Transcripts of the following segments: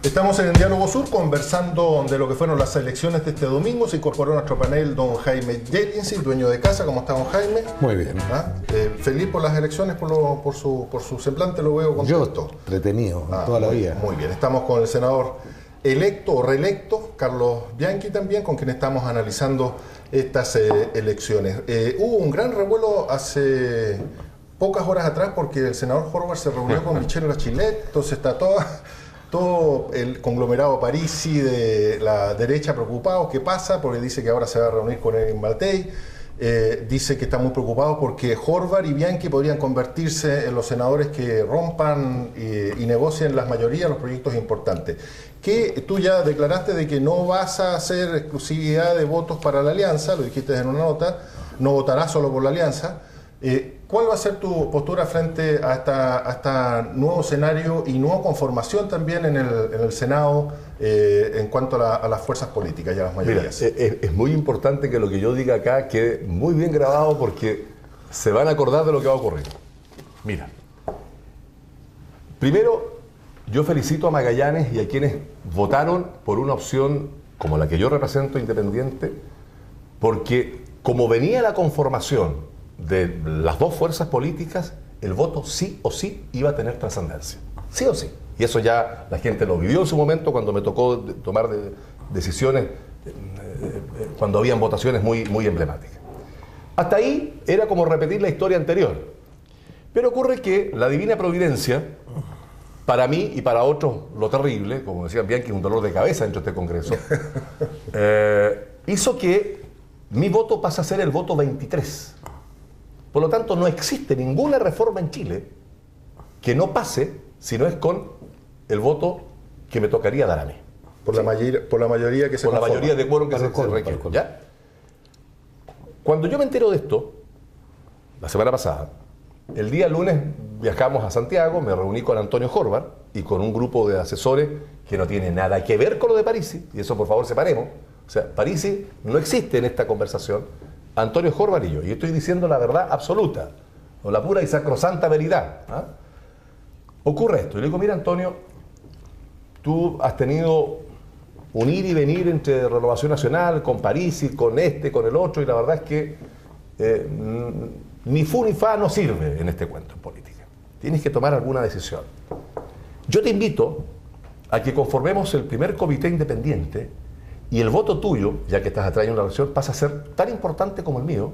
Estamos en el Diálogo Sur conversando de lo que fueron las elecciones de este domingo. Se incorporó a nuestro panel don Jaime Jelinski, dueño de casa. ¿Cómo está, don Jaime? Muy bien. ¿Feliz por las elecciones, por su semblante? Lo veo contento. Yo, entretenido, toda la vida. Muy bien. Estamos con el senador electo o reelecto, Carlos Bianchi también, con quien estamos analizando estas elecciones. Hubo un gran revuelo hace pocas horas atrás porque el senador Horvath se reunió con Michelle Bachelet, entonces está todo el conglomerado parisi de la derecha preocupado. ¿Qué pasa? Porque dice que ahora se va a reunir con él en Matei. Dice que está muy preocupado porque Horvath y Bianchi podrían convertirse en los senadores que rompan y negocien las mayorías los proyectos importantes. Que tú ya declaraste de que no vas a hacer exclusividad de votos para la alianza, lo dijiste en una nota, no votarás solo por la alianza. ¿Cuál va a ser tu postura frente a este nuevo escenario y nueva conformación también en el Senado en cuanto a las fuerzas políticas y a las mayorías? Mira, es muy importante que lo que yo diga acá quede muy bien grabado porque se van a acordar de lo que va a ocurrir. Mira, primero yo felicito a Magallanes y a quienes votaron por una opción como la que yo represento, independiente, porque como venía la conformación de las dos fuerzas políticas, el voto sí o sí iba a tener trascendencia. Sí o sí. Y eso ya la gente lo vivió en su momento cuando me tocó tomar decisiones, cuando habían votaciones muy emblemáticas. Hasta ahí era como repetir la historia anterior. Pero ocurre que la divina providencia, para mí y para otros lo terrible, como decían Bianchi, un dolor de cabeza dentro de este Congreso, hizo que mi voto pase a ser el voto 23. Por lo tanto, no existe ninguna reforma en Chile que no pase si no es con el voto que me tocaría dar a mí. Por la mayoría que se Por conforma. la mayoría de quórum que se requiere. ¿Ya? Cuando yo me entero de esto, la semana pasada, el día lunes viajamos a Santiago, me reuní con Antonio Horvath y con un grupo de asesores que no tiene nada que ver con lo de Parisi, y eso por favor separemos. O sea, Parisi no existe en esta conversación. Antonio Horvath y yo estoy diciendo la verdad absoluta, o la pura y sacrosanta veridad. Ocurre esto, y le digo, mira Antonio, tú has tenido un ir y venir entre Renovación Nacional, con Parisi, con este, con el otro, y la verdad es que ni fu ni fa no sirve en este cuento en política. Tienes que tomar alguna decisión. Yo te invito a que conformemos el primer comité independiente y el voto tuyo, ya que estás atrás de una elección, pasa a ser tan importante como el mío.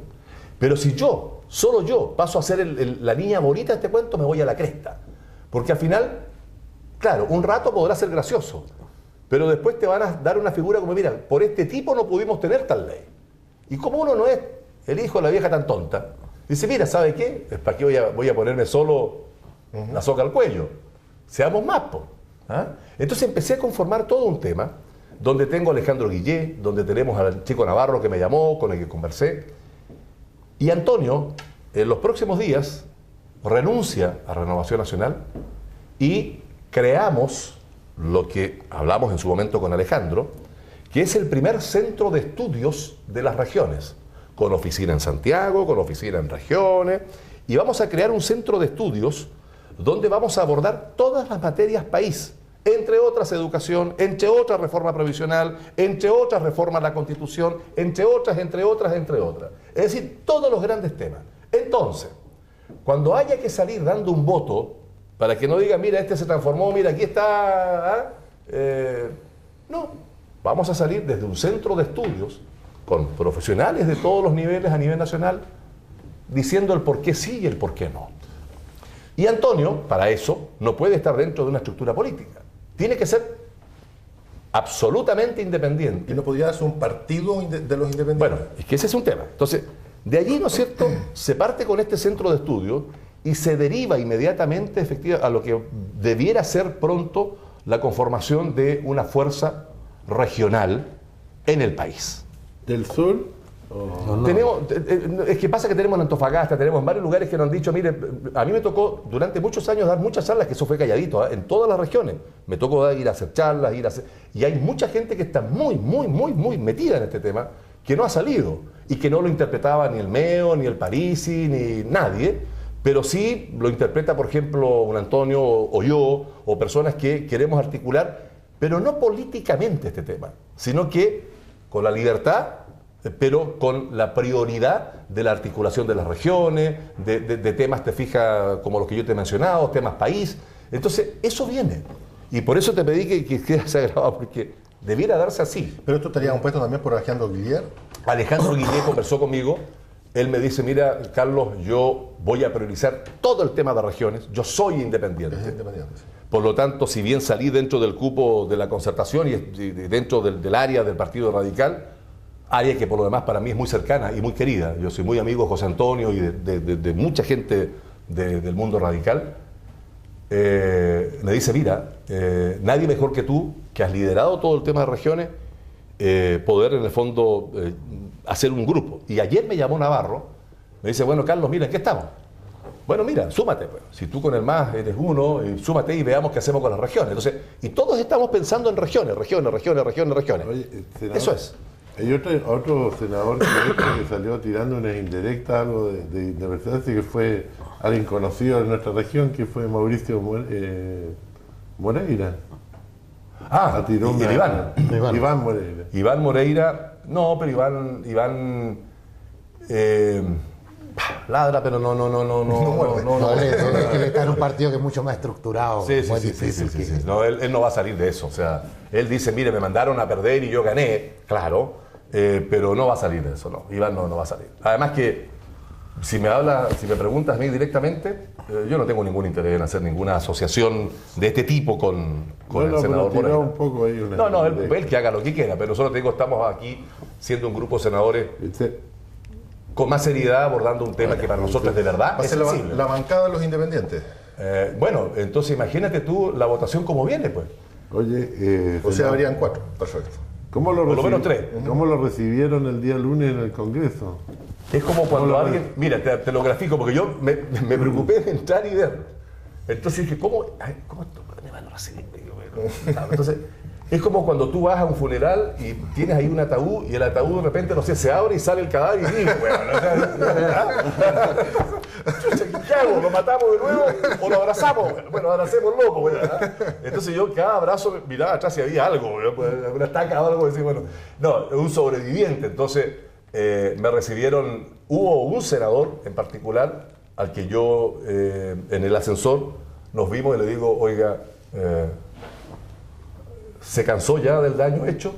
Pero si yo, solo yo, paso a ser la niña bonita de este cuento, me voy a la cresta. Porque al final, claro, un rato podrá ser gracioso, pero después te van a dar una figura como, mira, por este tipo no pudimos tener tal ley. Y como uno no es el hijo de la vieja tan tonta, dice, mira, ¿sabe qué? ¿Para qué voy a ponerme solo la soga al cuello? Seamos más, po. Entonces empecé a conformar todo un tema donde tengo a Alejandro Guillé, donde tenemos al chico Navarro que me llamó, con el que conversé. Y Antonio, en los próximos días, renuncia a Renovación Nacional y creamos lo que hablamos en su momento con Alejandro, que es el primer centro de estudios de las regiones, con oficina en Santiago, con oficina en regiones, y vamos a crear un centro de estudios donde vamos a abordar todas las materias país, entre otras educación, entre otras reforma provisional, entre otras reforma a la Constitución, entre otras. Es decir, todos los grandes temas. Entonces, cuando haya que salir dando un voto, para que no digan, mira, este se transformó, mira, aquí está, no, vamos a salir desde un centro de estudios, con profesionales de todos los niveles a nivel nacional, diciendo el por qué sí y el por qué no. Y Antonio, para eso, no puede estar dentro de una estructura política. Tiene que ser absolutamente independiente. ¿Y no podría ser un partido de los independientes? Bueno, es que ese es un tema. Entonces, de allí, ¿no es cierto?, se parte con este centro de estudio y se deriva inmediatamente, efectivamente, a lo que debiera ser pronto la conformación de una fuerza regional en el país. ¿Del sur? No. Es que pasa que tenemos en Antofagasta, tenemos en varios lugares que nos han dicho, mire, a mí me tocó durante muchos años dar muchas charlas, que eso fue calladito, en todas las regiones. Me tocó ir a hacer charlas, y hay mucha gente que está muy metida en este tema, que no ha salido, y que no lo interpretaba ni el MEO, ni el Parisi, ni nadie, pero sí lo interpreta, por ejemplo, un Antonio o yo, o personas que queremos articular pero no políticamente este tema, sino que con la libertad, pero con la prioridad de la articulación de las regiones, de temas, te fijas, como los que yo te he mencionado, temas país. Entonces, eso viene. Y por eso te pedí que quedase grabado, porque debiera darse así. Pero esto estaría compuesto también por Alejandro Guillier. Alejandro Guillier conversó conmigo. Él me dice, mira, Carlos, yo voy a priorizar todo el tema de regiones. Yo soy independiente. Es independiente, sí. Por lo tanto, si bien salí dentro del cupo de la Concertación y dentro del área del Partido Radical, área que por lo demás para mí es muy cercana y muy querida. Yo soy muy amigo de José Antonio y de mucha gente del mundo radical. Me dice, mira, nadie mejor que tú, que has liderado todo el tema de regiones, poder en el fondo hacer un grupo. Y ayer me llamó Navarro, me dice, bueno, Carlos, mira, ¿en qué estamos? Bueno, mira, súmate, pues. Si tú con el MAS eres uno, súmate y veamos qué hacemos con las regiones. Entonces, y todos estamos pensando en regiones. Oye, senador, eso es. Hay otro senador que salió tirando unas indirectas, algo de independencia, que fue alguien conocido de nuestra región, que fue Mauricio Moreira. Iván Moreira. Iván Moreira, no, pero Iván ladra, pero no. Él está en un partido que es mucho más estructurado. Sí. No, él no va a salir de eso. O sea, él dice, mire, me mandaron a perder y yo gané, claro, pero no va a salir de eso, no. Iván no va a salir. Además que, si me preguntas a mí directamente, yo no tengo ningún interés en hacer ninguna asociación de este tipo con el senador Moreira. Un poco ahí él que haga lo que quiera, pero nosotros te digo, estamos aquí siendo un grupo de senadores con más seriedad abordando un tema que para nosotros es de verdad es sensible. La bancada de los independientes. Bueno, entonces imagínate tú la votación como viene, pues. Oye, o sea, habrían 4, perfecto. Por lo menos 3. ¿Cómo lo recibieron el día lunes en el Congreso? Es como cuando alguien... Mira, te lo grafico, porque yo me preocupé de entrar y ver. Entonces dije, ¿cómo esto me van a recibir? Entonces, es como cuando tú vas a un funeral y tienes ahí un ataúd y el ataúd de repente, no sé, se abre y sale el cadáver y digo, ¿qué hago? ¿Lo matamos de nuevo o lo abrazamos? Bueno, abracemos loco. Entonces yo cada abrazo miraba atrás si había algo, una estaca o algo, decir, bueno, no, un sobreviviente. Entonces me recibieron, hubo un senador en particular al que yo en el ascensor nos vimos y le digo, oiga, ¿se cansó ya del daño hecho?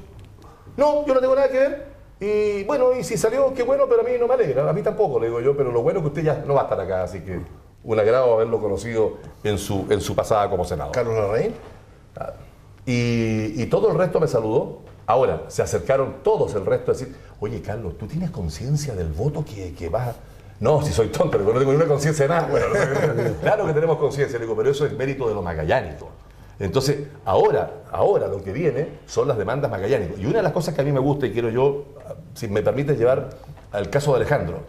No, yo no tengo nada que ver. Y bueno, y si salió, qué bueno, pero a mí no me alegra. A mí tampoco, le digo yo, pero lo bueno es que usted ya no va a estar acá, así que un agrado haberlo conocido en su pasada como senador. Carlos Larraín. Y todo el resto me saludó. Ahora, se acercaron todos el resto a decir, oye, Carlos, ¿tú tienes conciencia del voto que vas a...? No, si soy tonto, no tengo ninguna conciencia de nada. Bueno, claro que tenemos conciencia, le digo, pero eso es mérito de los magallánicos. Entonces, ahora lo que viene son las demandas magallánicas. Y una de las cosas que a mí me gusta y quiero yo, si me permites llevar al caso de Alejandro.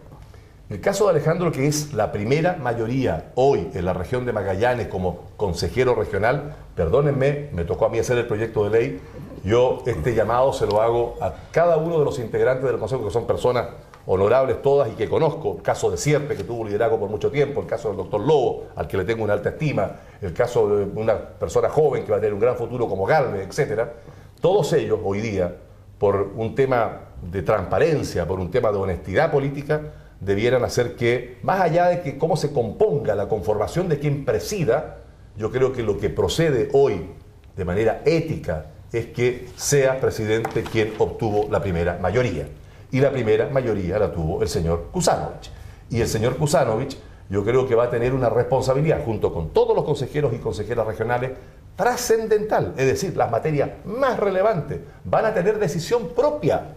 El caso de Alejandro, que es la primera mayoría hoy en la región de Magallanes como consejero regional, perdónenme, me tocó a mí hacer el proyecto de ley. Yo este llamado se lo hago a cada uno de los integrantes del consejo, que son personas honorables todas y que conozco, el caso de Sierpe, que tuvo liderazgo por mucho tiempo, el caso del doctor Lobo, al que le tengo una alta estima, el caso de una persona joven que va a tener un gran futuro como Galvez, etcétera. Todos ellos hoy día, por un tema de transparencia, por un tema de honestidad política, debieran hacer que, más allá de que cómo se componga la conformación de quien presida, yo creo que lo que procede hoy de manera ética es que sea presidente quien obtuvo la primera mayoría. Y la primera mayoría la tuvo el señor Kuzanovich. Y el señor Kuzanovich, yo creo que va a tener una responsabilidad, junto con todos los consejeros y consejeras regionales, trascendental. Es decir, las materias más relevantes van a tener decisión propia.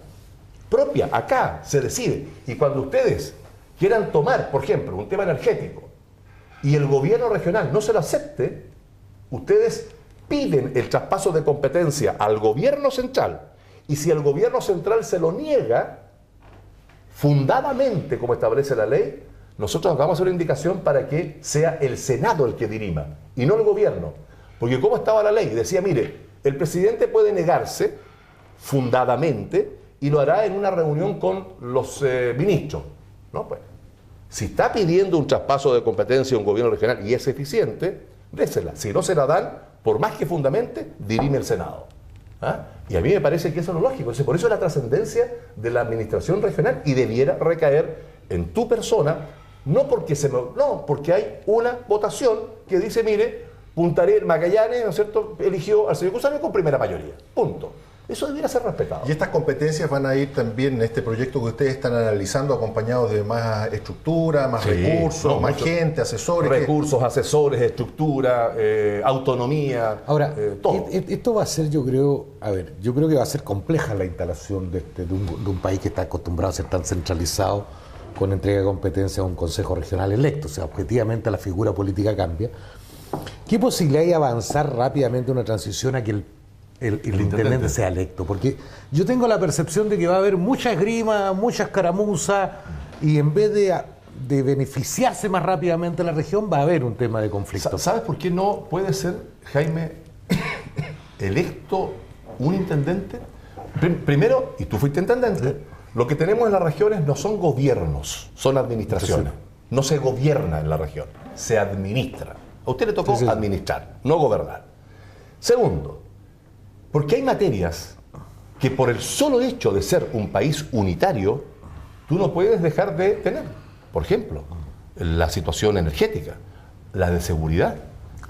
Acá se decide. Y cuando ustedes quieran tomar, por ejemplo, un tema energético, y el gobierno regional no se lo acepte, ustedes piden el traspaso de competencia al gobierno central. Y si el gobierno central se lo niega, fundadamente, como establece la ley, nosotros vamos a hacer una indicación para que sea el Senado el que dirima, y no el gobierno. Porque como estaba la ley, decía, mire, el presidente puede negarse fundadamente y lo hará en una reunión con los ministros. No, pues, si está pidiendo un traspaso de competencia a un gobierno regional y es eficiente, désela. Si no se la dan, por más que fundamente, dirime el Senado. ¿Ah? Y a mí me parece que eso es lo lógico. Entonces, por eso la trascendencia de la administración regional y debiera recaer en tu persona, no porque hay una votación que dice, mire, Punta Arenas, Magallanes, ¿no es cierto?, eligió al señor Cusano con primera mayoría. Punto. Eso debiera ser respetado. Y estas competencias van a ir también en este proyecto que ustedes están analizando, acompañados de más estructura, más recursos, más gente, asesores. Recursos, asesores, estructura, autonomía. Ahora, todo. Esto va a ser, yo creo que va a ser compleja la instalación de un país que está acostumbrado a ser tan centralizado con entrega de competencia a un consejo regional electo. O sea, objetivamente la figura política cambia. ¿Qué posibilidad hay de avanzar rápidamente una transición a que el intendente sea electo? Porque yo tengo la percepción de que va a haber mucha esgrima, mucha escaramuza, y en vez de beneficiarse más rápidamente la región, va a haber un tema de conflicto. ¿Sabes por qué no puede ser, Jaime, electo un intendente? Primero, y tú fuiste intendente, lo que tenemos en las regiones no son gobiernos, son administraciones. No se gobierna en la región, se administra. A usted le tocó administrar, no gobernar. Segundo, porque hay materias que por el solo hecho de ser un país unitario, tú no puedes dejar de tener. Por ejemplo, la situación energética, la de seguridad.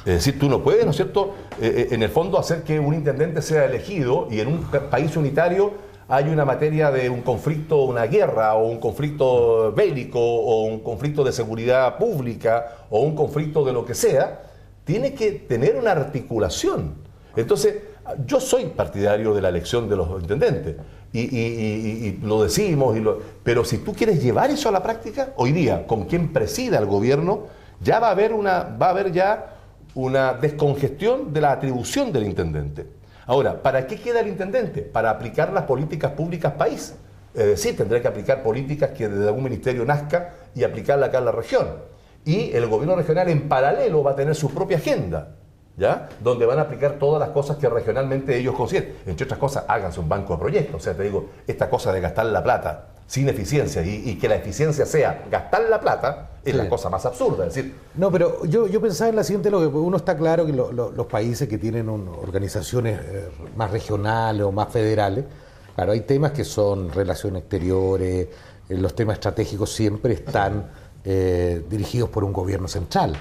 Es decir, tú no puedes, ¿no es cierto?, en el fondo hacer que un intendente sea elegido y en un país unitario hay una materia de un conflicto, una guerra, o un conflicto bélico, o un conflicto de seguridad pública, o un conflicto de lo que sea, tiene que tener una articulación. Entonces, yo soy partidario de la elección de los intendentes, y lo decimos, pero si tú quieres llevar eso a la práctica, hoy día, con quien presida el gobierno, ya va a haber ya una descongestión de la atribución del intendente. Ahora, ¿para qué queda el intendente? Para aplicar las políticas públicas país. Es decir, tendrá que aplicar políticas que desde algún ministerio nazca y aplicarla acá en la región. Y el gobierno regional en paralelo va a tener su propia agenda, ¿ya?, donde van a aplicar todas las cosas que regionalmente ellos consideren. Entre otras cosas, háganse un banco de proyectos. O sea, te digo, esta cosa de gastar la plata sin eficiencia y que la eficiencia sea gastar la plata es la cosa más absurda. Es decir, no, pero yo pensaba en la siguiente, lo que uno está claro que los países que tienen organizaciones más regionales o más federales, claro, hay temas que son relaciones exteriores, los temas estratégicos siempre están dirigidos por un gobierno central,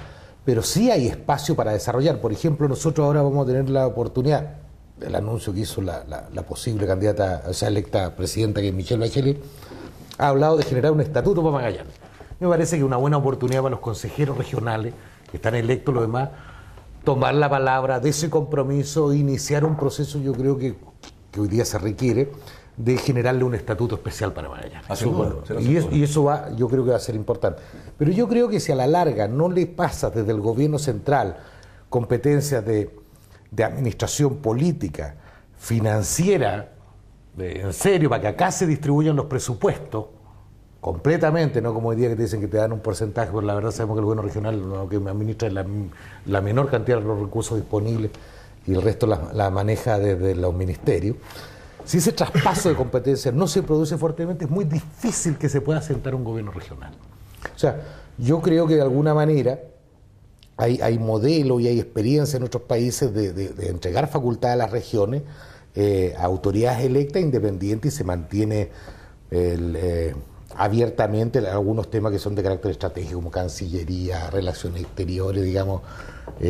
pero sí hay espacio para desarrollar. Por ejemplo, nosotros ahora vamos a tener la oportunidad, el anuncio que hizo la posible candidata, o sea, electa presidenta, que es Michelle Bachelet, ha hablado de generar un estatuto para Magallanes. Me parece que es una buena oportunidad para los consejeros regionales, que están electos los demás, tomar la palabra de ese compromiso, iniciar un proceso, yo creo que hoy día se requiere, de generarle un estatuto especial para Magallanes. Y eso yo creo que va a ser importante. Pero yo creo que si a la larga no le pasa desde el gobierno central competencias de administración política, financiera, en serio, para que acá se distribuyan los presupuestos completamente, no como hoy día que te dicen que te dan un porcentaje, pero la verdad sabemos que el gobierno regional lo que administra es la menor cantidad de los recursos disponibles y el resto la maneja desde los ministerios. Si ese traspaso de competencias no se produce fuertemente, es muy difícil que se pueda sentar un gobierno regional. O sea, yo creo que de alguna manera hay modelos y hay experiencia en otros países de entregar facultades a las regiones, a autoridades electas independientes, y se mantiene abiertamente algunos temas que son de carácter estratégico, como Cancillería, Relaciones Exteriores, digamos,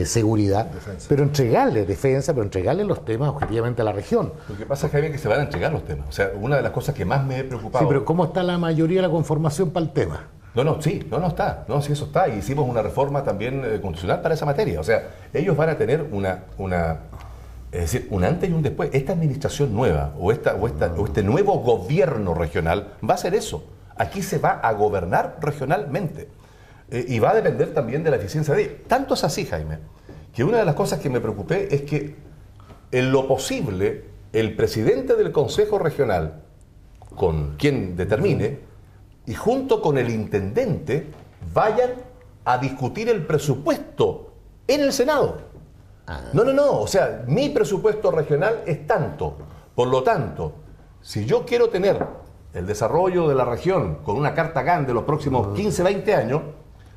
seguridad, defensa. Pero entregarle los temas objetivamente a la región. Lo que pasa es, Javier, que se van a entregar los temas. O sea, una de las cosas que más me he preocupado... Sí, pero ¿cómo está la mayoría de la conformación para el tema? No está. No, sí, eso está. Y hicimos una reforma también constitucional para esa materia. O sea, ellos van a tener es decir, un antes y un después. Esta administración nueva o este nuevo gobierno regional va a ser eso. Aquí se va a gobernar regionalmente. Y va a depender también de la eficiencia de ellos. Tanto es así, Jaime, que una de las cosas que me preocupé es que en lo posible el presidente del Consejo Regional, con quien determine, y junto con el intendente, vayan a discutir el presupuesto en el Senado. No, o sea, mi presupuesto regional es tanto. Por lo tanto, si yo quiero tener el desarrollo de la región con una carta GAN de los próximos 15, 20 años,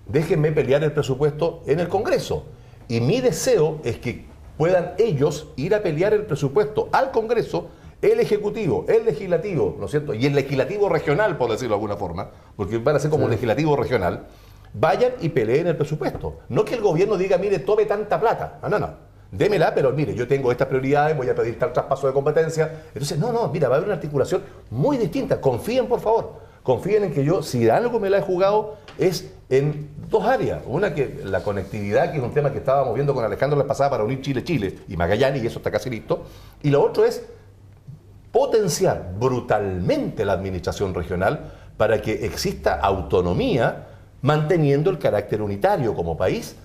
déjenme pelear el presupuesto en el Congreso. Y mi deseo es que puedan ellos ir a pelear el presupuesto al Congreso, el Ejecutivo, el Legislativo, ¿no es cierto? Y el Legislativo Regional, por decirlo de alguna forma, porque van a ser como un Legislativo Regional, vayan y peleen el presupuesto. No que el gobierno diga, mire, tome tanta plata. No. Démela, pero mire, yo tengo estas prioridades, voy a pedir tal traspaso de competencia. Entonces, mira, va a haber una articulación muy distinta. Confíen, por favor. Confíen en que yo, si algo me la he jugado, es en dos áreas. Una, que la conectividad, que es un tema que estábamos viendo con Alejandro la pasada para unir Chile y Magallanes, y eso está casi listo. Y lo otro es potenciar brutalmente la administración regional para que exista autonomía, manteniendo el carácter unitario como país.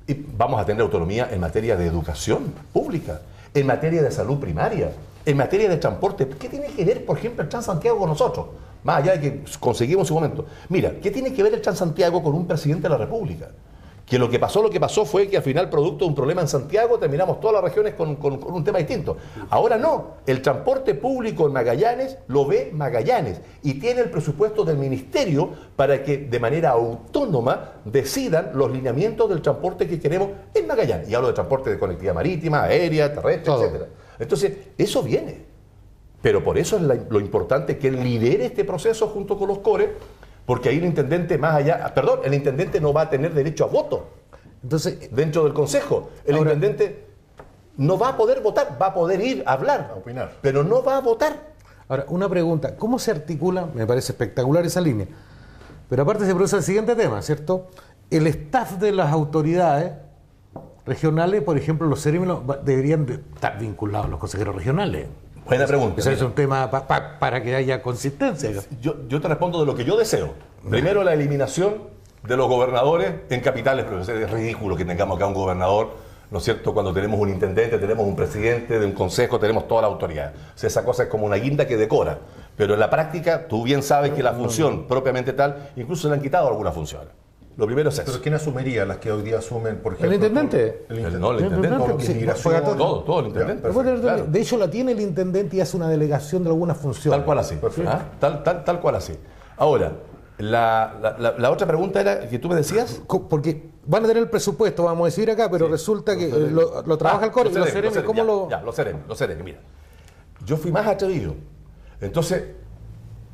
Y vamos a tener autonomía en materia de educación pública, en materia de salud primaria, en materia de transporte. ¿Qué tiene que ver, por ejemplo, el Transantiago con nosotros? Más allá de que conseguimos en su momento. Mira, ¿qué tiene que ver el Transantiago con un presidente de la República? Que lo que pasó fue que al final, producto de un problema en Santiago, terminamos todas las regiones con un tema distinto. Ahora no, el transporte público en Magallanes lo ve Magallanes y tiene el presupuesto del ministerio para que de manera autónoma decidan los lineamientos del transporte que queremos en Magallanes. Y hablo de transporte de conectividad marítima, aérea, terrestre, etc. Entonces, eso viene. Pero por eso es lo importante que él lidere este proceso junto con los CORE, porque ahí el intendente el intendente no va a tener derecho a voto. Entonces, dentro del consejo, el intendente no va a poder votar, va a poder ir a hablar, a opinar, pero no va a votar. Ahora, una pregunta, ¿cómo se articula? Me parece espectacular esa línea, pero aparte se produce el siguiente tema, ¿cierto? El staff de las autoridades regionales, por ejemplo, los ceremonios deberían estar vinculados a los consejeros regionales. Buena pregunta. Ese es un tema para que haya consistencia. Yo te respondo de lo que yo deseo. Primero, la eliminación de los gobernadores en capitales, pero es ridículo que tengamos acá un gobernador, ¿no es cierto? Cuando tenemos un intendente, tenemos un presidente de un consejo, tenemos toda la autoridad. O sea, esa cosa es como una guinda que decora. Pero en la práctica, tú bien sabes que la función propiamente tal, incluso se le han quitado algunas funciones. Lo primero es eso. ¿Pero quién asumiría las que hoy día asumen, por ejemplo? ¿El intendente? El intendente. No, el intendente. Todo el intendente. Claro. De hecho, la tiene el intendente y hace una delegación de alguna función. Tal cual así. Tal cual así. Ahora, la otra pregunta era que tú me decías. Porque van a tener el presupuesto, vamos a decir acá, pero resulta que lo trabaja el CORE. Los Ceremi, mira. Yo fui más atrevido. Entonces,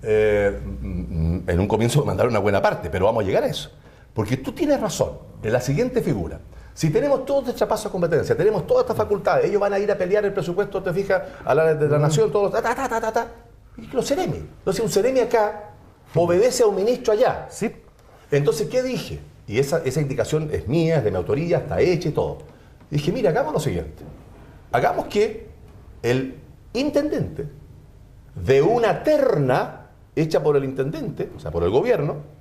en un comienzo me mandaron una buena parte, pero vamos a llegar a eso. Porque tú tienes razón, en la siguiente figura. Si tenemos todo este traspaso de competencia, tenemos todas estas facultades, ellos van a ir a pelear el presupuesto, te fijas, a la de la nación, todos y los Ceremi. Entonces, un Ceremi acá obedece a un ministro allá. Sí. Entonces, ¿qué dije? Y esa indicación es mía, es de mi autoría, está hecha y todo. Y dije, mira, hagamos lo siguiente. Hagamos que el intendente de una terna hecha por el intendente, o sea, por el gobierno,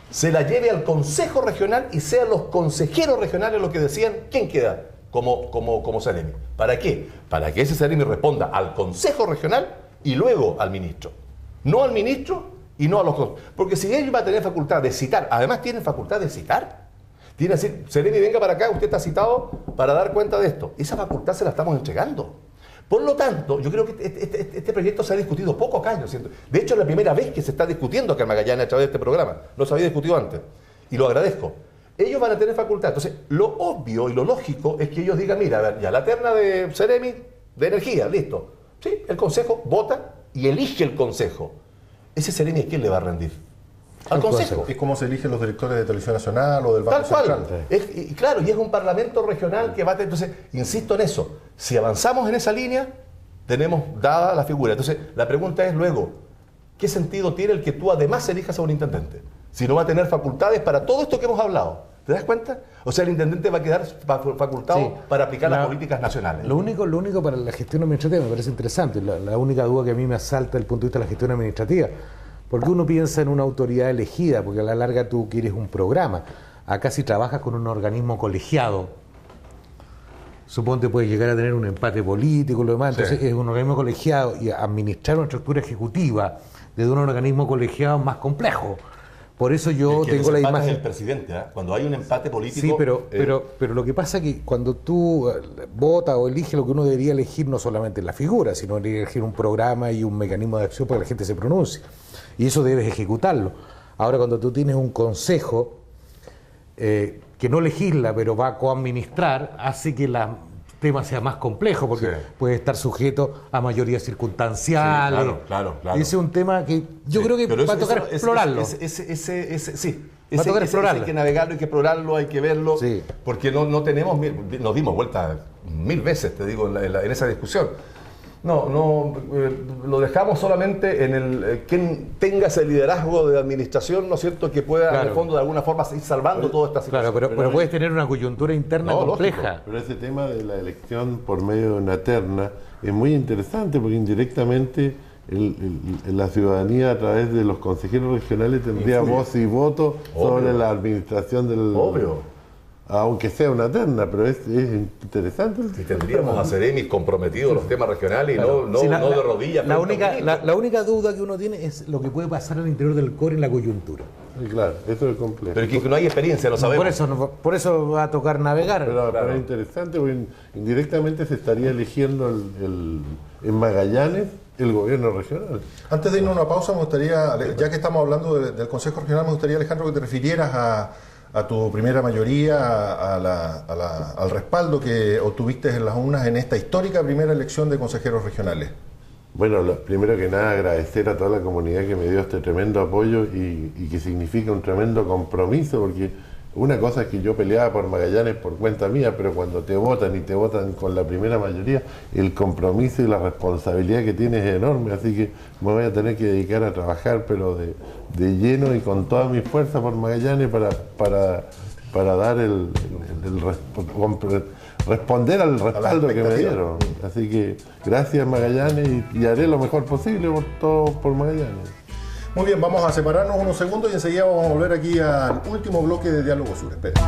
se la lleve al Consejo Regional y sean los consejeros regionales los que decían quién queda como Ceremi. ¿Para qué? Para que ese Ceremi responda al Consejo Regional y luego al ministro. No al ministro y no a los... Porque si él va a tener facultad de citar, además tienen facultad de citar. Tiene que decir, Ceremi, venga para acá, usted está citado para dar cuenta de esto. Esa facultad se la estamos entregando. Por lo tanto, yo creo que este proyecto se ha discutido poco acá, yo siento. De hecho, es la primera vez que se está discutiendo acá en Magallanes a través de este programa. No se había discutido antes. Y lo agradezco. Ellos van a tener facultad. Entonces, lo obvio y lo lógico es que ellos digan, mira, a ver, ya la terna de Ceremi, de energía, listo. Sí, el Consejo vota y elige el Consejo. Ese Ceremi, ¿a quién le va a rendir? Al Consejo. Es como se eligen los directores de Televisión Nacional o del Banco Central. Claro, y es un parlamento regional que va a tener... Entonces, insisto en eso. Si avanzamos en esa línea, tenemos dada la figura. Entonces, la pregunta es luego, ¿qué sentido tiene el que tú además elijas a un intendente? Si no va a tener facultades para todo esto que hemos hablado. ¿Te das cuenta? O sea, el intendente va a quedar facultado para aplicar las políticas nacionales. Lo único para la gestión administrativa me parece interesante. La única duda que a mí me asalta desde el punto de vista de la gestión administrativa. Porque uno piensa en una autoridad elegida, porque a la larga tú quieres un programa. Acá si trabajas con un organismo colegiado, suponte puedes llegar a tener un empate político, lo demás. Entonces es un organismo colegiado y administrar una estructura ejecutiva desde un organismo colegiado es más complejo. Por eso yo tengo la imagen del presidente, ¿eh? Cuando hay un empate político. Sí, pero lo que pasa es que cuando tú votas o eliges lo que uno debería elegir, no solamente la figura, sino debería elegir un programa y un mecanismo de acción para que la gente se pronuncie. Y eso debes ejecutarlo. Ahora, cuando tú tienes un consejo que no legisla, pero va a coadministrar, hace que tema sea más complejo, porque puede estar sujeto a mayorías circunstanciales. Sí, claro. Ese es un tema que yo creo que va a tocar explorarlo. Va a tocar explorarlo. Hay que navegarlo, hay que explorarlo, hay que verlo, porque no tenemos, nos dimos vuelta 1000 veces, te digo, en esa discusión. Lo dejamos solamente en el quien tenga ese liderazgo de administración, ¿no es cierto?, que pueda, en el fondo, de alguna forma, ir salvando toda esta situación. Claro, pero puedes tener una coyuntura interna compleja. Lógico. Pero ese tema de la elección por medio de una terna es muy interesante, porque indirectamente la ciudadanía, a través de los consejeros regionales, tendría voz y voto sobre la administración del... Obvio. Aunque sea una terna, pero es interesante. Y tendríamos a Ceremis comprometidos los temas regionales y no de rodillas. La única duda que uno tiene es lo que puede pasar al interior del core en la coyuntura. Sí, claro, eso es complejo. Pero es que no hay experiencia, lo sabemos. Por eso va a tocar navegar. Pero es interesante, porque indirectamente se estaría eligiendo en Magallanes el gobierno regional. Antes de irnos a una pausa, me gustaría, ya que estamos hablando del Consejo Regional, me gustaría, Alejandro, que te refirieras a tu primera mayoría, al respaldo que obtuviste en las urnas en esta histórica primera elección de consejeros regionales. Bueno, primero que nada, agradecer a toda la comunidad que me dio este tremendo apoyo y que significa un tremendo compromiso, porque una cosa es que yo peleaba por Magallanes por cuenta mía, pero cuando te votan y te votan con la primera mayoría, el compromiso y la responsabilidad que tienes es enorme, así que me voy a tener que dedicar a trabajar, pero de lleno y con toda mi fuerza por Magallanes para dar responder al respaldo que me dieron. Así que gracias, Magallanes, y haré lo mejor posible por Magallanes. Muy bien, vamos a separarnos unos segundos y enseguida vamos a volver aquí al último bloque de Diálogo Sur. Esperemos.